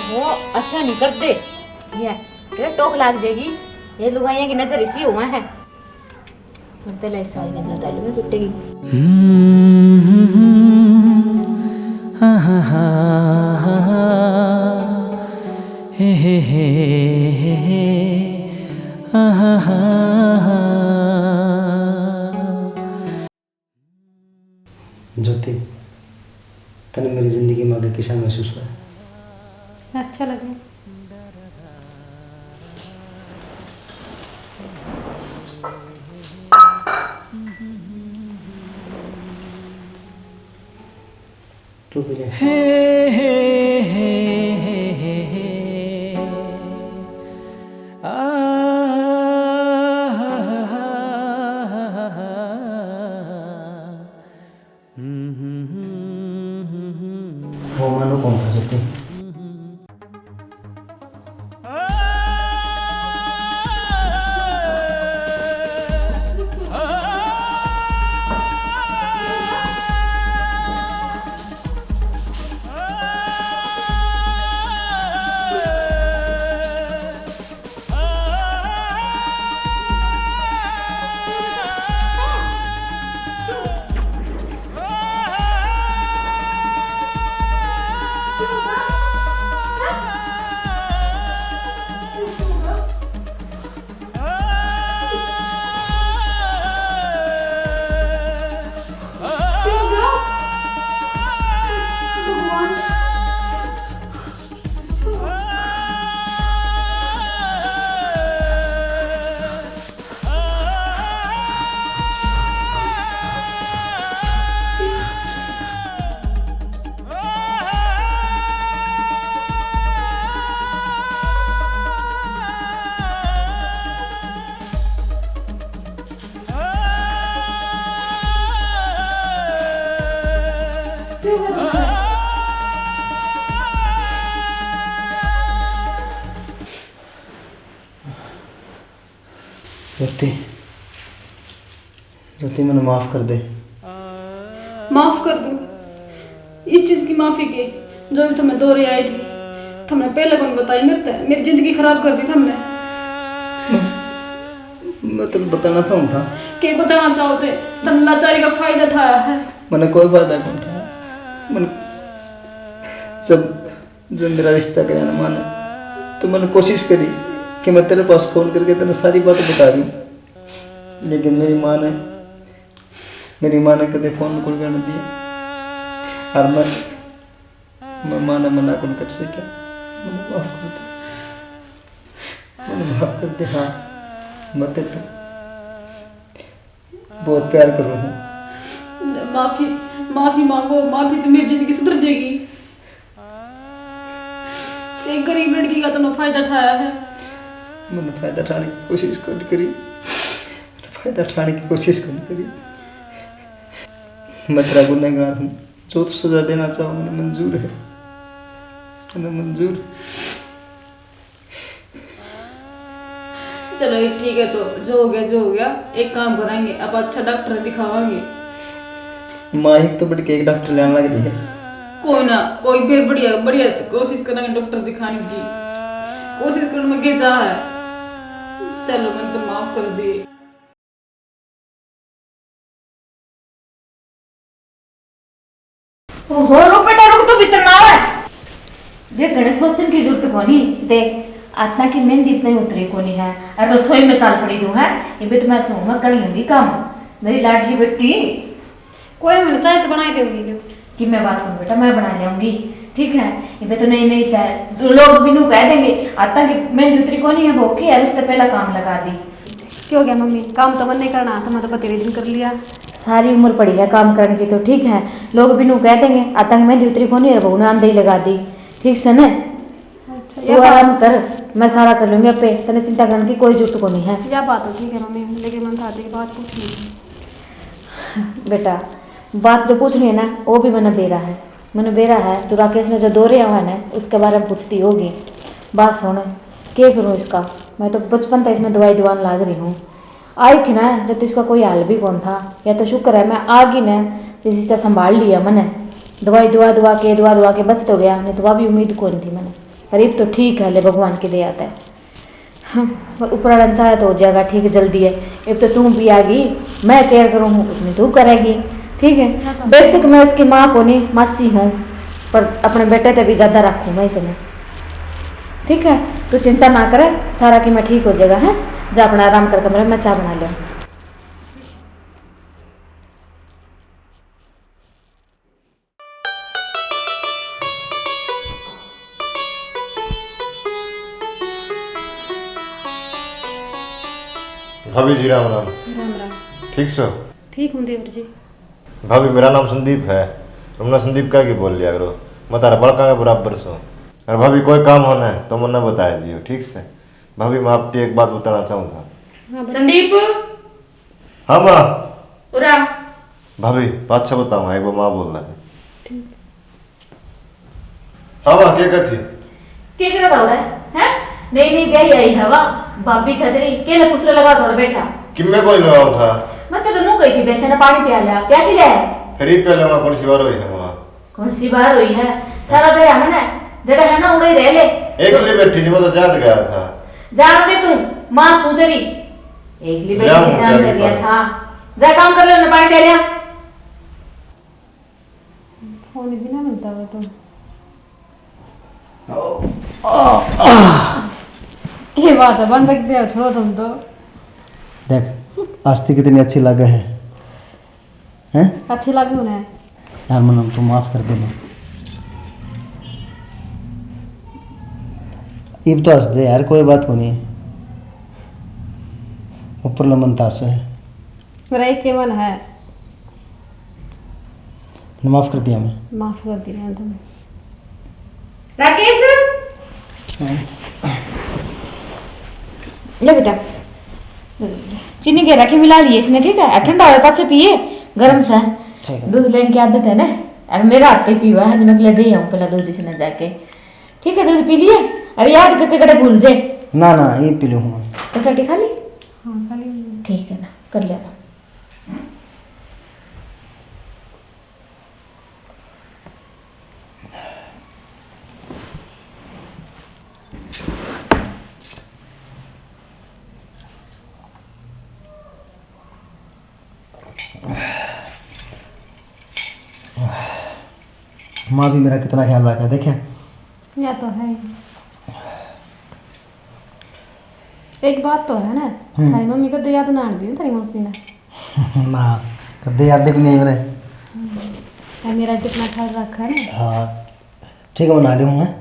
वो अच्छा नहीं कर दे ये टोक लाग जाएगी। ये लुगाइया की नजर इसी हुआ है। पहले सारी नजर डालू में टूटेगी। ज्योति, तने मेरी जिंदगी में आगे कैसा महसूस हुआ? अच्छा लगे। तू भी ले। वो मानो कौन था ज्योति? ज्योति, ज्योति मैंने माफ कर दे। माफ कर दूं? इस चीज की माफी की जो भी तुम्हें दौरे आई थी, तुमने पहले कौन बताई? मेरी जिंदगी खराब कर दी तुमने। मैं तेरे बताना चाहूँ था के बताना चाहते? तुम लाचारी का फायदा उठाया है। मैंने कोई फायदा नहीं उठाया। मैंने जब मेरा रिश्ता कराया ना माने, तो मैंने कोशिश करी कि मैं तेरे पास फ़ोन करके तेरे सारी बातें बता दूँ, लेकिन मेरी माँ ने कदे फ़ोन कॉल करने दिया और मैं माँ ने मना कौन कर सके। मैंने माफ़ कर दे। हाँ, मैं तेरे पे बहुत प्यार कर रहा हूँ। माफी मांगो। माफी तो मेरी जिंदगी सुधर जाएगी। एक गरीब लड़की का तुमने फायदा उठाया है। मैंने फायदा उठाने की कोशिश करी। मैं तेरा गुनहगार हूँ। जो तू सजा देना चाहो मैंने मंजूर है। चलो ठीक है, तो जो हो गया। एक काम कराएंगे, अब अच्छा डॉक्टर दिखावांगे। माँ एक तो बढ़ के एक डॉक्टर लेने लग रही है। कोई ना, कोई फिर बढ़िया कोशिश करेंगे डॉक्टर दिखाने की। कोशिश करने में क्या जा है। चलो मैंने तो माफ कर दिए। ओहो रुक बेटा रुक, तो भीतर ना आवे। जे घरे सोचन की जरूरत कोनी। देख आत्मा की मेहंदी इतनी उतरी कोनी है और रसोई में चाल पड़ी दूं है। ये भी तो मैं सोऊंगा कर लूंगी काम। मेरी लाडली बेटी। कोई मैंने चाय तो बनाई देगी कि मैं बात करूं बेटा, मैं बना लाऊंगी। ठीक है, ये भी तो नई सा लोग भी नू कह देंगे आत्मा की मेहंदी उतरी कोनी है वो की यार उससे पहला काम लगा दी। क्यों गया मम्मी? काम तो मन नहीं करना, तुमने तो बतेरे दिन कर लिया। सारी उम्र पड़ी है काम करने की तो ठीक है, लोग भी नू कह देंगे आतंक में दूसरी को नहीं बहू ने आंधी लगा दी। ठीक से न? अच्छा तू आराम कर, मैं सारा कर लूंगी अपे, तेने चिंता करने की कोई जरूरत को नहीं है। यह बात तो ठीक है मम्मी, लेकिन मन था की बात पूछनी। बेटा बात जो पूछ रही है ना वो भी मैंने बेरा है। तो राकेश ने जो दौरे हुआ है ना उसके बारे में पूछती होगी। बात सुन, क्या करूँ इसका? मैं तो बचपन से इसमें दवाई दीवान लाग रही हूँ। आई थी ना जब तो इसका कोई हाल भी कौन था। या तो शुक्र है मैं आ गई ना, इसका संभाल लिया मैंने। दवाई दुआ के बच तो गया, नहीं तो वह भी उम्मीद कौन थी मैंने। गरीब तो ठीक है, ले भगवान की दे आता है। हाँ, ऊपर वाला चाहे तो हो जाएगा, ठीक है, जल्दी है। अब तो तू भी आ गई, मैं केयर करूँ उतनी तू करेगी, ठीक है। बेसिक मैं इसकी माँ को नहीं, मासी हूँ, पर अपने बेटे से भी ज़्यादा रखूँ मैं इसमें, ठीक है। तू चिंता ना करे, सारा कि मैं ठीक हो जाएगा है। जा अपना आराम कर कमरे में, चाय बना ले। भाभी जी राम राम। राम राम। ठीक सो? ठीक हूँ देवर जी। भाभी मेरा नाम संदीप है, तुमने संदीप क्या की बोल लिया करो, मैं तारा बड़का के बराबर सो। और भाभी कोई काम होना है तो मुझे बता दियो, ठीक से। भाभी मैं आपको एक बात बताना चाहूँगा। संदीप, हाँ माँ। उरा भाभी बात से बताऊँ, एक बार माँ बोल रहा है। हाँ माँ क्या कहती? क्या कर रहा है? नहीं नहीं ब्याही आई हवा, भाभी सदरी के ले पुसले लगा थोड़ा बैठा। किम्मे कोई लगाओ था? मैं तो दोनों गई थी बेचा ने पानी पिया लिया, क्या की जाए? फिर ही पहले वहाँ कौन सी बार हुई है वहाँ? कौन सी बार हुई है? सारा बेरा है ना, जड़ा है ना उड़े रह ले। एक लिए बैठी थी, मैं तो जात गया था। जान दे तू, माँ सुधरी। एक लिए बैठी थी, जान कर गया था। जा काम कर ले, उन्हें पानी पिया लिया। फोन भी ना मिलता है तो ये बात है, बन रखते हो छोड़ो तुम तो। देख आस्ती कितनी अच्छी लगे है, हैं? अच्छी लगी उन्हें यार मनम तू माफ़ कर देना। इब तो हंस दे यार, कोई बात को नहीं। ऊपर लमन तास है, मेरा एक के मन है, माफ़ कर दिया मैं। माफ कर दिया तुम। राकेश, ले बेटा, चीनी के रखी मिला लिए इसने, ठीक है। ठंडा हो पाछे पिए, गरम सा दूध लेने की आदत है ना। और मेरा हाथ पे पीवा है, मैं ले दे आऊँ पहले दूध इसने जाके, ठीक है। दूध पी लिए, अरे याद करके कड़े भूल जाए ना ना ये पी लूँ मैं। तो रोटी खा ली, हाँ खाली ठीक है ना, कर ले। माँ भी मेरा कितना ख्याल रखा है, देखें। या तो है। एक बात तो है ना, थारी मम्मी को तो याद ना आती है थारी मौसी ने। ना कदे याद भी नहीं मैंने। मेरा कितना ख्याल रखा है ना। हाँ ठीक है, मैं नहा लूँ मैं।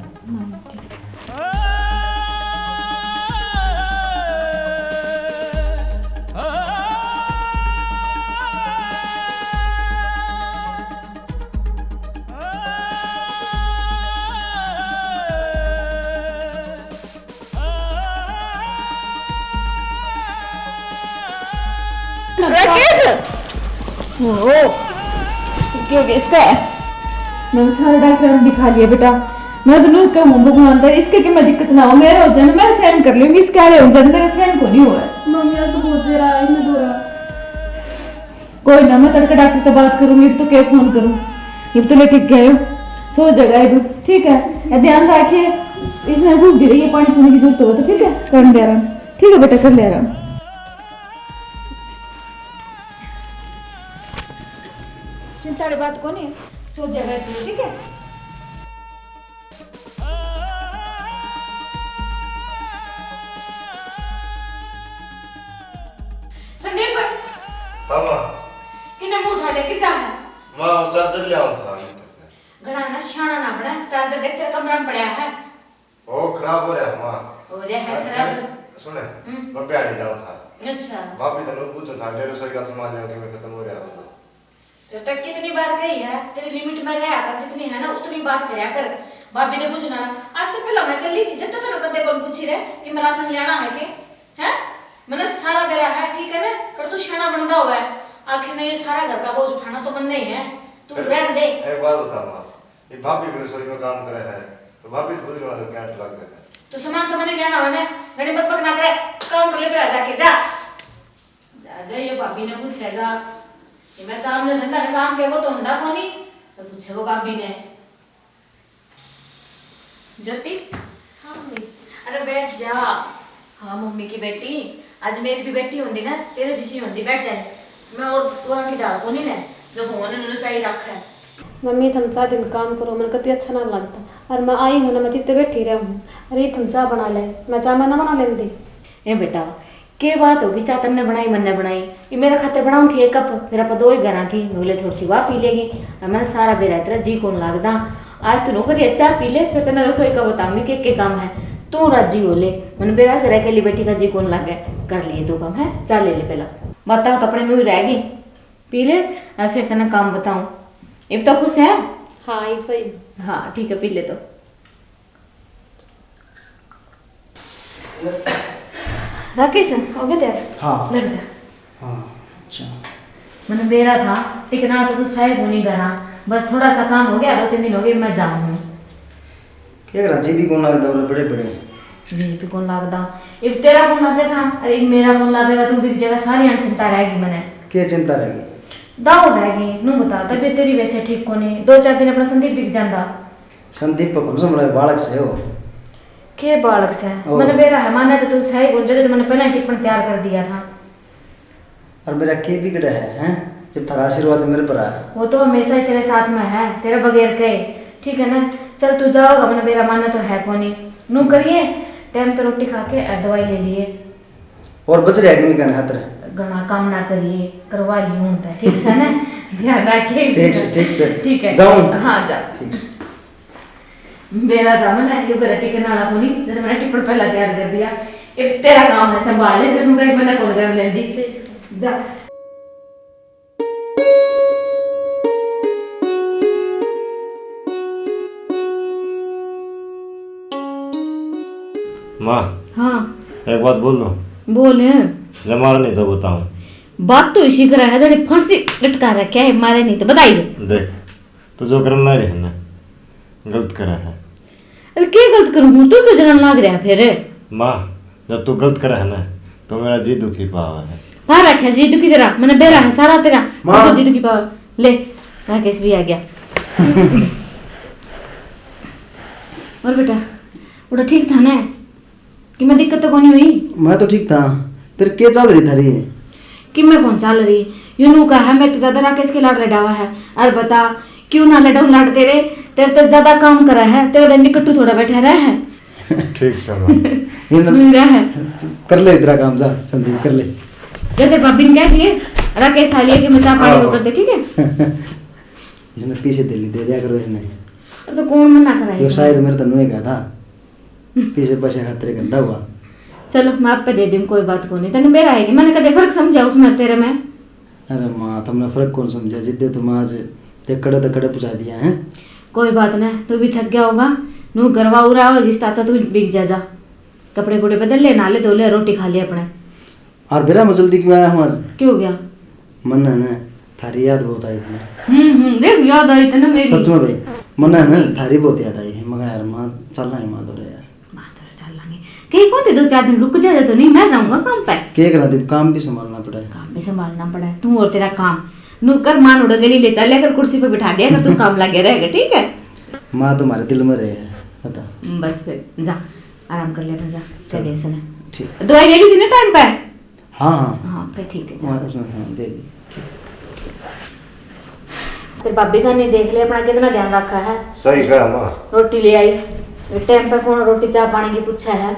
इसका मैंने सारे डॉक्टर ने दिखा लिया बेटा। मैं तो लोग का मुंह भगवान था, इसके कि मैं दिक्कत ना हो, मेरा हो जाए मैं सहन कर लूंगी, इसके आगे हो जाए मेरा सहन को नहीं हुआ। मम्मी यार तो बहुत देर आया इतना दूर। कोई ना, मैं तड़के डॉक्टर से बात करूंगी, अब तो क्या फोन करूँ। अब तो ले ठीक गए हो, सो जगह है, ठीक है। ध्यान रखिए, इसमें भूख भी रही है, पानी पीने की जरूरत हो तो ठीक है, कर ले आराम, ठीक है बेटा, कर ले आराम। चिंता वाली बात को नहीं, सो जगह ठीक है। संदीप, हाँ माँ। किन्ने मुंह उठा ले कि चाह माँ वो चार्जर ले आओ था। घना ना शाना ना बना, चार्जर देख तेरे कमरा में पड़ा है। वो खराब हो रहा है माँ। हो रहा है खराब? सुने, मैं प्यारी जाऊँ था। अच्छा, भाभी तने पूछा था मेरे रसोई का सामान लेके मैं खत्म हो रहा हूँ। तो तक कितनी बार गई है, तेरी लिमिट में रहा कर, जितनी है ना उतनी बात करया कर। भाभी ने पूछना ना, आज तो पहले मैं कर ली थी, जब तक तेरे कदे कौन पूछी रहे कि मैं राशन लेना है के, हैं? मैंने सारा मेरा है, ठीक है ना, पर तू शाना बनदा हुआ है। आखिर में ये सारा घर का बोझ उठाना तो मन नहीं है, तू रहने दे। एक बात बता माँ, ये भाभी भी रसोई में काम करे है, तो भाभी तो बोलने वाले क्या लग गए। तो सामान तो मैंने लेना है ना, मैंने बकबक ना करे, काम कर लेते जाके जा। जा गए, ये भाभी ने पूछेगा कि मैं काम ने धंधा काम के वो तो धंधा कोनी, तो पूछेगा भाभी ने। ज्योति अरे बैठ जा। हाँ मम्मी की बेटी, आज मेरी भी बेटी होंगी ना, तेरे जिसी होंगी, बैठ जाए। मैं और वहाँ की डाल को नहीं ना, जो भगवान ने चाहिए रखा है। मम्मी तुम साथ दिन काम करो, मन कति अच्छा ना लगता। और मैं आई हूँ ना, मैं चित्ते बैठी रहा हूँ। अरे तुम चाह बना ले, मैं चाह मैं ना बना लेती। ए बेटा के बात होगी, चाह तन्ने बनाई मन ने बनाई, ये मेरे खाते बनाऊँ थी 1 कप, फिर आप 2 ही घर थी, बोले थोड़ी सी वाह पी लेगी। मैंने सारा बेरा तेरा जी कौन लगता, आज तू नौकरी चाह पी ले, फिर तेना रसोई का बताऊंगी के काम है, तू राजी हो ले। मैंने बेरा तेरा अकेली बेटी का जी कौन लग गया, कर लिए 2 काम है, चाह ले ले पहला बताओ तो अपने में ही रहेगी, पी ले और फिर तेना काम बताऊँ। अब तो खुश है? हाँ ये सही। हाँ ठीक है, पी ले तो। राकेश हो गया तेरा? हाँ ले बेटा। हाँ अच्छा। मैंने बेरा था टिकना तो तू शायद नहीं करा, बस थोड़ा सा काम हो गया, 2-3 दिन हो गए मैं जाऊँ। क्या करा, जी भी कौन लगता है बड़े बड़े जी भी कौन लगता, अब तेरा कौन लगे था, अरे मेरा कौन लगेगा, तू भी जगह सारी चिंता रहेगी मैंने। क्या चिंता रहेगी? दाऊ रहेगी, नू बता तबीयत तेरी वैसे ठीक को नहीं, 2-4 दिन अपना संदीप बिक जाता। संदीप पर कौन सा बड़ा बालक से हो? के बालक से ओ। मैंने बेरा है माना तो तू सही गुण जगह तो मैंने पहले टिप्पण तैयार कर दिया था। और मेरा के बिगड़ा है हैं? जब थारा आशीर्वाद मेरे पर आया। वो तो हमेशा ही तेरे साथ में है, तेरे बगैर के, ठीक है ना। चल तू जाओगा, मैंने बेरा माना तो है को नहीं, नू करिए टाइम तो रोटी खा के दवाई ले लिए, और बच रहा है कहने खातर घना काम ना करिए, करवा ली हूँ तो ठीक से ना, ध्यान रखिए। ठीक से ठीक है जाऊँ? हाँ जा। ठीक से। मेरा था मैंने ये बेरा टिकन वाला को नहीं, जैसे मैंने टिप्पण पहला तैयार कर दिया, अब तेरा काम है संभाल ले, फिर मुझे मैंने कॉल कर लेंदी जा। माँ हाँ एक बात बोल लो, बोले। जब मारा नहीं तो बताऊँ। बात तो इसी करा है, जड़ी फांसी लटका रखा है, मारे नहीं तो बताइए। देख तो जो करना नहीं है ना, गलत करा है। अरे क्या गलत करूँ, तू क्यों जलन लाग रहा है फिर? माँ जब तू गलत करा है ना, तो मेरा जी दुखी पावा है। पा रखा जी दुखी तेरा, मैंने बेरा है सारा तेरा, माँ। जी दुखी पावा ले। राकेश भी आ गया। और बेटा उड़ा ठीक था ना, कि मैं दिक्कत तो कोई नहीं हुई? मैं तो ठीक था, फिर क्या चल रही थारी? कि मैं कौन चाल रही, यूनू का है मैं तो ज्यादा राकेश के लाड लडावा है। अरे बता क्यों ना लडाऊ लाड तेरे तो ज्यादा काम करा है, तेरे निकटू थोड़ा बैठा रहा है। ठीक से माँ। मेरा है कर ले तेरा काम, जा संदीप कर ले। जैसे भाभी ने कह दिए राकेश आ लिया कि मैं चाय पानी को कर दे, ठीक है। इसने पीछे दे दिया करो इसने, तो कौन मना करा जो है? शायद मेरे तनु कहा था पीछे पैसे खातिर गंदा हुआ। चलो मैं आप पे दे दूँ, कोई बात को नहीं, तेने मेरा आएगी, मैंने कभी फर्क समझा उसमें तेरे में? अरे माँ तुमने फर्क कौन समझा, जिद्दे तुम आज कड़े पहुँचा दिया है। कोई बात नहीं, तू भी थक गया होगा, नू गरवा उरा होगी ताचा, तू बिक जा, कपड़े कुपड़े बदल ले, नाले धो ले, रोटी खा ले अपने। और बेरा मैं जल्दी क्यों आया हूँ आज? क्यों हो गया? मन है ना थारी याद बहुत आई थी। देख याद आई तेना मेरी। सच में भाई मन है ना थारी बहुत याद आई है, मगर यार माँ चलना है माँ दौड़े यार। चल लांगे कहीं कौन थे, 2-4 दिन रुक जाए तो नहीं, मैं जाऊंगा काम पे। क्या करा दीप, काम भी संभालना पड़ा है। काम भी संभालना पड़ा है, तू और तेरा काम नू कर, मान उड़ा गली ले चल कर कुर्सी पे बिठा दिया कर, तू काम लगे रहेगा, ठीक है। माँ तुम्हारे दिल में रहे बता। बस फिर जा आराम कर ले अपना, जा कह दे उसने। ठीक। दवाई ले ली थी ना टाइम पे? हाँ हाँ हाँ फिर ठीक है, जा। हाँ उसने हाँ दे दी। फिर भाभी का नहीं देख ले अपना, कितना ध्यान रखा है। सही कहा माँ। रोटी ले आई टाइम पर, कौन रोटी चाय पानी की पूछा है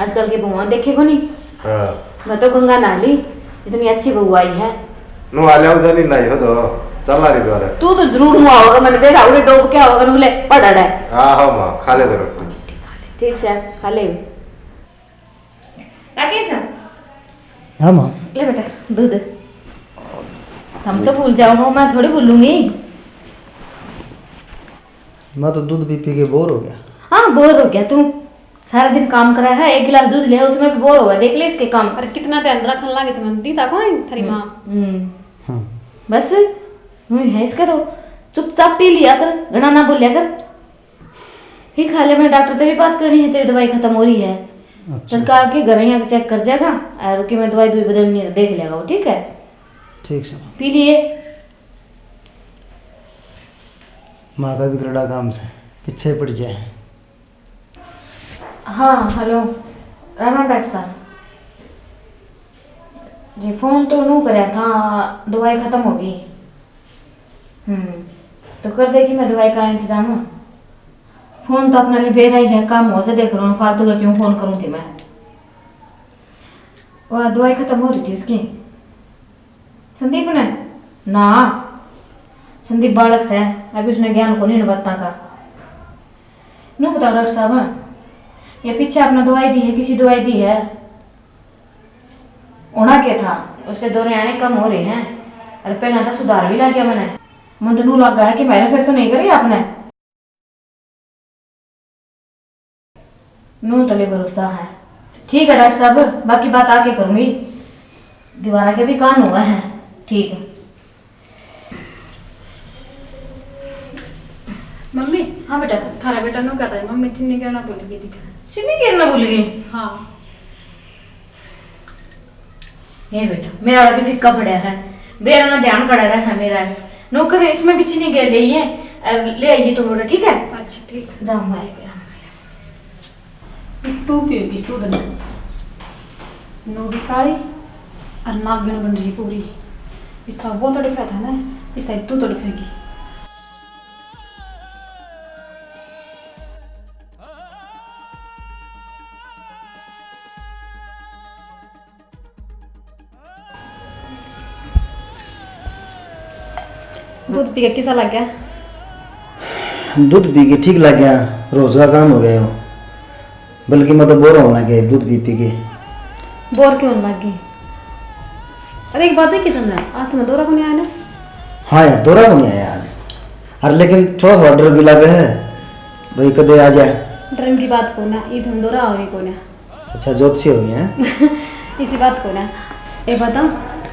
आजकल के बहुआ देखे को नहीं। हाँ मैं तो गंगा नाली, इतनी अच्छी बहू आई है। नु आले उधर नहीं नहीं हो तो चला रही द्वारा। तू तो जरूर हुआ होगा, मैंने देखा उन्हें डोब क्या होगा, नूले पड़ा है। हाँ माँ खा ले दे रोटी। ठीक से खा ले। राकेश हाँ माँ। ले बेटा दूध, हम तो भूल जाओ, मैं थोड़ी भूलूंगी। मैं तो दूध भी पी के बोर हो गया। हाँ बोर हो गया तू, सारा दिन काम करा है, 1 गिलास दूध ले उसमें भी बोर होगा, देख ले इसके काम। अरे कितना ध्यान रखने लगे थे, मैं दीदा कौन थारी माँ। हाँ बस है इसका तो, चुपचाप पी लिया कर, घना ना बोलिया कर। ही खा ले, मैं डॉक्टर से भी बात करनी है, तेरी दवाई खत्म हो रही है। अच्छा चल आके घर ही आके चेक कर जाएगा, और कि मैं दवाई बदलनी है देख लेगा वो, ठीक है। ठीक से पी लिए। माँ का भी करड़ा काम से पीछे पड़ जाए। हाँ हेलो राम राम डॉक्टर साहब जी। फ़ोन तो नू कराया था, दवाई ख़त्म हो गई। तो कर देगी मैं दवाई का इंतजाम। फ़ोन तो अपने लिए बेरा ही है, काम हो से देख रहा हूँ, फालतू का क्यों फ़ोन करूँ थी मैं। वह दवाई ख़त्म हो रही थी उसकी। संदीप ने ना, संदीप बालक से अभी उसने ज्ञान को नहीं बता का। नू बताओ डॉक्टर साहब, ये पीछे अपना दवाई दी है, किसी दवाई दी है होना क्या था, उसके दौरे आने कम हो रहे हैं। अरे पहले तो सुधार भी ला गया मैंने, मन तो नू लग गया कि मेरा फिर तो नहीं करी आपने। नू तले भरोसा है। ठीक है डॉक्टर साहब, बाकी बात आके करूंगी, दीवारा के भी कान हुआ है। ठीक है मम्मी। हाँ बेटा। थारा बेटा नो कहता है मम्मी चीनी गिरना भूल गई थी। चीनी गिरना भूल गई? हाँ। ये बेटा मेरा अभी फिक्का पड़ा है, मेरा ना ध्यान कड़ा रहा है मेरा। नौकर इसमें भी चीनी गिर रही है, ले आइए तो बोला। ठीक है अच्छा ठीक है। जाऊँ मैं। तू पिएगी तू दिन नो भी काली और नागिन बन रही पूरी। इस तरह वो तड़फा था ना, इस तरह तू तड़फेगी। दूध पी के कैसा लग गया? दूध पी के ठीक लग गया, रोज का काम हो गया हो। बल्कि मैं तो बोर होना गया दूध पी के। बोर क्यों लग गई? अरे एक बात है कि समझा, आज तुम्हें दौरा को नहीं आया ना? हाँ यार दौरा को नहीं आया आज। अरे लेकिन थोड़ा थोड़ा डर भी लगा है भाई कदे आ जाए। ड्रीम की बात को ना, ये तुम दौरा आओगे को ना। अच्छा ज्योतिषी हो गया है। इसी बात को ना एक बताओ,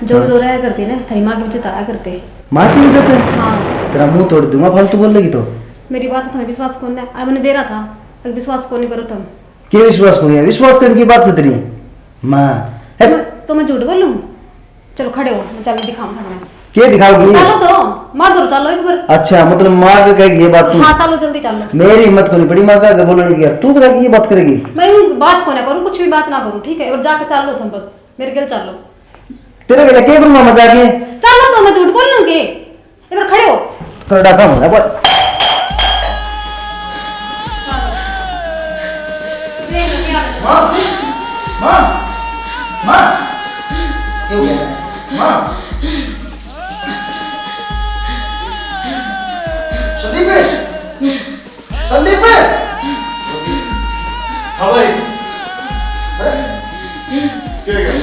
जो हाँ। दौरा करते ना थरी माँ के पीछे तारा करते। माँ की इज्जत है? हाँ। तेरा मुंह तोड़ दूंगा फालतू बोल लगी तो। मेरी बात तुम्हें विश्वास कौन है? अब मैंने बेरा था, अब विश्वास कौन नहीं करो तुम। के विश्वास को नहीं है? विश्वास करने की बात से तेरी माँ है। तो मैं झूठ बोलूँ? चलो खड़े हो, मैं चाबी दिखाऊँ तुम्हें। के दिखाओगी? चलो तो मार दो, चलो एक बार। अच्छा मतलब माँ का कहेगी ये बात तू? हाँ चलो जल्दी चलो। मेरी हिम्मत को नहीं पड़ी माँ का बोलने की यार। तू बता ये बात करेगी? मैं उन बात को ना करूँ, कुछ भी बात ना करूँ, ठीक है? और जाकर चल लो तुम, बस मेरे घर चल लो। तेरे बेटा क्या करूँगा मजाक है? चलो तो मैं झूठ बोल लूँगी, एक बार खड़े हो। थोड़ा डाका होगा बोल। माँ माँ माँ क्यों गया माँ? संदीप संदीप हाँ भाई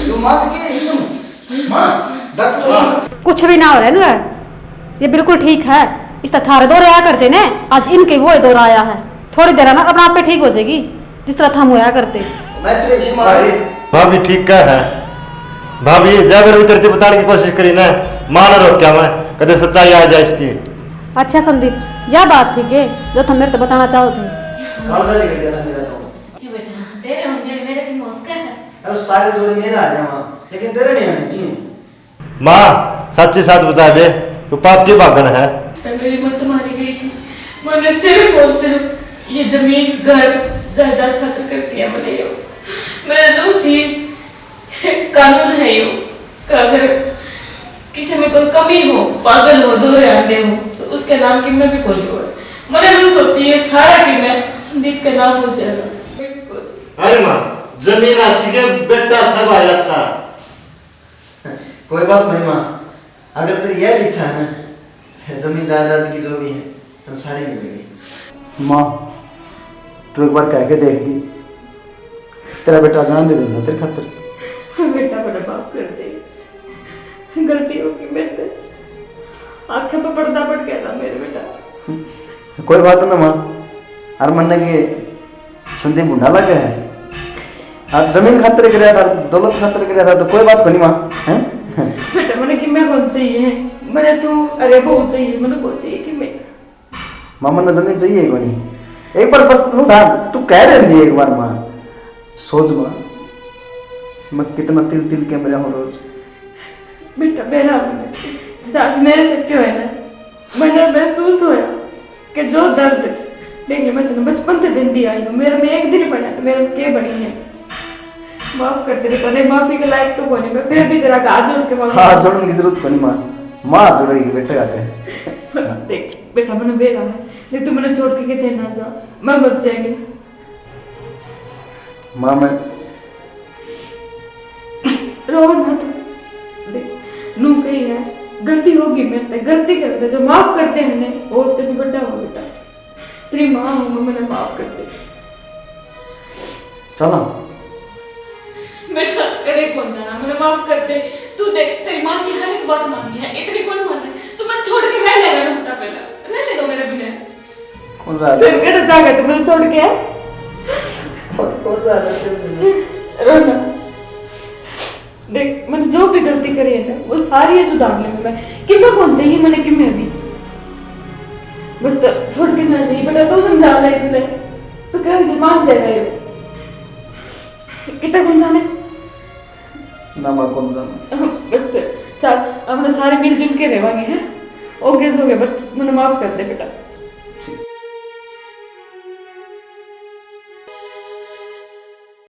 तू माँ की तुम माँ डॉक्टर कुछ भी ना हो रहा है ना, ये बिल्कुल ठीक है। इस तरह थारे दौरे आया करते ना, आज इनके वो दौरा आया है। थोड़ी देर ना अपने आप पे ठीक हो जाएगी, जिस तरह थम होया करते। मैं तेरे इसे मार भाभी ठीक का है। भाभी जाकर उतरते बताने की कोशिश करी ना, माना रोक क्या मैं कदे सच्चाई आ जाए इसकी। अच्छा संदीप, यह बात थी कि जो तुम मेरे को बताना चाहो थे। कालजा निकल गया था मेरा तो। ये बेटा तेरे मंदिर मेरे की मुस्कान है। अरे सारे दौरे मेरा आ जाए लेकिन तेरे नहीं आने चाहिए। माँ सच्ची साथ बता दे, तू पाप की भागन है। मेरी मत मारी गई थी, मैंने सिर्फ और सिर्फ ये जमीन घर जायदाद खत्म कर दिया। मैंने यो मैं रू थी, कानून है यो कि अगर किसी में कोई कमी हो, पागल हो, दोहरे आंधे हो, तो उसके नाम की मैं भी कोई हो। मैंने रू सोची ये सारा की मैं संदीप के नाम हो जाएगा। अरे माँ जमीन अच्छी के बेटा अच्छा भाई अच्छा। कोई बात नहीं माँ, अगर तेरी यह इच्छा है ना जमीन जायदाद की जो भी है तो सारी मिलेगी। माँ तू एक बार कह के देख दी, तेरा बेटा जान दे दूंगा तेरे खातिर। बेटा बड़ा माफ कर दे, गलती होगी मेरे से, आंखें पे पर्दा पड़ गया था मेरे बेटा। कोई बात ना माँ, हर मन के संदीप भूडा लगे है। आप जमीन खातिर गिरा था, दौलत खातिर गिरा था, तो कोई बात को नहीं माँ है। बेटा मैंने कि मैं कौन चाहिए, मैंने तू अरे बहुत चाहिए, मैंने कौन चाहिए कि मैं मामा ने जमीन चाहिए को नहीं। एक बार बस तू कह रही है एक बार माँ, सोच माँ मैं कितना तिल तिल के मेरा हूँ रोज। बेटा मेरा आज मेरे से क्यों है ना, मैंने महसूस होया कि जो दर्द देखिए मैं तेन बचपन से दिन दी आई हूँ, मेरे में एक दिन बना तो मेरे में के बनी है। माफ कर तेरे पर माफी के लायक तो कोई नहीं, मैं फिर भी तेरा हाथ जोड़ के माफी। हाँ जोड़ने की जरूरत कोई नहीं माँ, माँ जोड़ेगी बेटे आके। देख बेटा मैंने बेरा है, नहीं तू मैंने छोड़ के कितने ना जा, मैं बच जाएगी। माँ मैं रो ना तू, देख नू कही है गलती होगी मेरे से, गलती करते जो माफ करते हैं ने वो उससे भी बड़ा हो बेटा। तेरी माँ हूँ मैंने माफ कर दे। चलो बेटा कड़े कौन जाना, मैंने माफ कर दे। तू देख तेरी माँ की हर एक बात मानी है, इतनी कौन माने। तू मैं छोड़ के रह ले रहा हूँ, पहला रह ले दो मेरे बिना। कौन रहा फिर केड़े जागा तू मैंने छोड़ के कौन रहा रोना। देख मैंने जो भी गलती करी है ना वो सारी सुधार लेंगे मैं, कि मैं कौन चाहिए मैंने कि मैं भी बस तो छोड़ के ना चाहिए बेटा। तू समझा ले इसलिए तो कहीं मान जाएगा ये कितना कौन जाने ना माँ कौन जाना। बस फिर चल अपने सारे मिलजुल के रहेंगे हैं। ओके सो गए बट मैंने माफ कर दे बेटा।